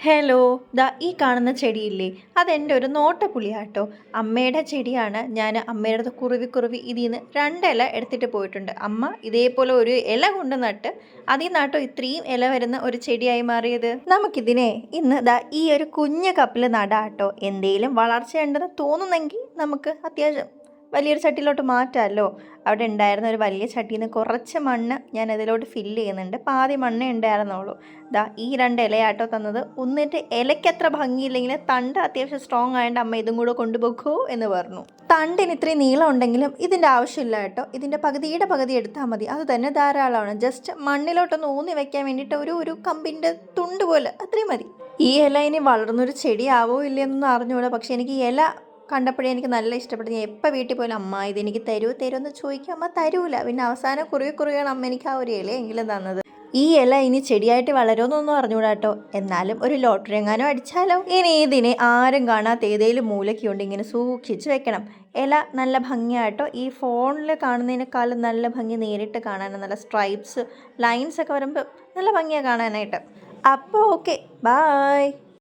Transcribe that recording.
Hello, ദാ ഈ കാണുന്ന ചെടിയില്ലേ, അതെൻ്റെ ഒരു നോട്ടപ്പുള്ളിയാട്ടോ. അമ്മയുടെ ചെടിയാണ്. ഞാൻ അമ്മയുടെ അടുത്ത് കുറുവി കുറുവി ഇതിൽ നിന്ന് രണ്ടില എടുത്തിട്ട് പോയിട്ടുണ്ട്. അമ്മ ഇതേപോലെ ഒരു ഇല കൊണ്ട് നട്ട് അതിൽ നിന്നാട്ടോ ഇത്രയും ഇല വരുന്ന ഒരു ചെടിയായി മാറിയത്. നമുക്കിതിനെ ഇന്ന് ദാ ഈ ഒരു കുഞ്ഞു കപ്പിൽ നടാട്ടോ. എന്തേലും വളർച്ചയുണ്ടെന്ന് തോന്നുന്നെങ്കിൽ നമുക്ക് അത്യാവശ്യം വലിയൊരു ചട്ടിയിലോട്ട് മാറ്റാമല്ലോ. അവിടെ ഉണ്ടായിരുന്ന ഒരു വലിയ ചട്ടിയിൽ നിന്ന് കുറച്ച് മണ്ണ് ഞാൻ അതിലോട്ട് ഫില്ല് ചെയ്യുന്നുണ്ട്. പാതി മണ്ണേ ഉണ്ടായിരുന്നുള്ളൂ. ദാ ഈ രണ്ട് ഇലയാട്ടോ തന്നത്. ഒന്നിട്ട് ഇലയ്ക്കത്ര ഭംഗിയില്ലെങ്കിൽ തണ്ട് അത്യാവശ്യം സ്ട്രോങ് ആയതുകൊണ്ട് അമ്മ ഇതും കൂടെ കൊണ്ടുപോകൂ എന്ന് പറഞ്ഞു. തണ്ടിന് ഇത്രയും നീളം ഉണ്ടെങ്കിലും ഇതിൻ്റെ ആവശ്യമില്ല കേട്ടോ. ഇതിൻ്റെ പകുതിയുടെ പകുതി എടുത്താൽ മതി, അത് തന്നെ ധാരാളമാണ്. ജസ്റ്റ് മണ്ണിലോട്ടൊന്ന് ഊന്നി വെക്കാൻ വേണ്ടിയിട്ട് ഒരു കമ്പിൻ്റെ തുണ്ട് പോലെ അത്രയും മതി. ഈ ഇല ഇനി വളർന്നൊരു ചെടിയാവോ ഇല്ലയെന്നൊന്നും അറിഞ്ഞുകൂടാ. പക്ഷെ എനിക്ക് ഈ ഇല കണ്ടപ്പോഴേ എനിക്ക് നല്ല ഇഷ്ടപ്പെട്ടു. ഞാൻ എപ്പോൾ വീട്ടിൽ പോയാലും അമ്മ ഇതെനിക്ക് തരുമോ എന്ന് ചോദിക്കും. അമ്മ തരൂല. പിന്നെ അവസാനം കുറുകയാണ് അമ്മ എനിക്ക് ആ ഒരു ഇലയെങ്കിലും തന്നത്. ഈ ഇല ഇനി ചെടിയായിട്ട് വളരുമെന്നൊന്നും അറിഞ്ഞൂടാ കേട്ടോ. എന്നാലും ഒരു ലോട്ടറി എങ്ങാനും അടിച്ചാലോ. ഇനി ഇതിനെ ആരും കാണാത്ത ഏതെങ്കിലും മൂലയ്ക്കുണ്ട് ഇങ്ങനെ സൂക്ഷിച്ച് വെക്കണം. ഇല നല്ല ഭംഗിയായിട്ടോ. ഈ ഫോണിൽ കാണുന്നതിനേക്കാളും നല്ല ഭംഗി നേരിട്ട് കാണാൻ. നല്ല സ്ട്രൈപ്സ് ലൈൻസ് ഒക്കെ വരുമ്പോൾ നല്ല ഭംഗിയാണ് കാണാനായിട്ട്. അപ്പോൾ ഓക്കെ, ബായ്.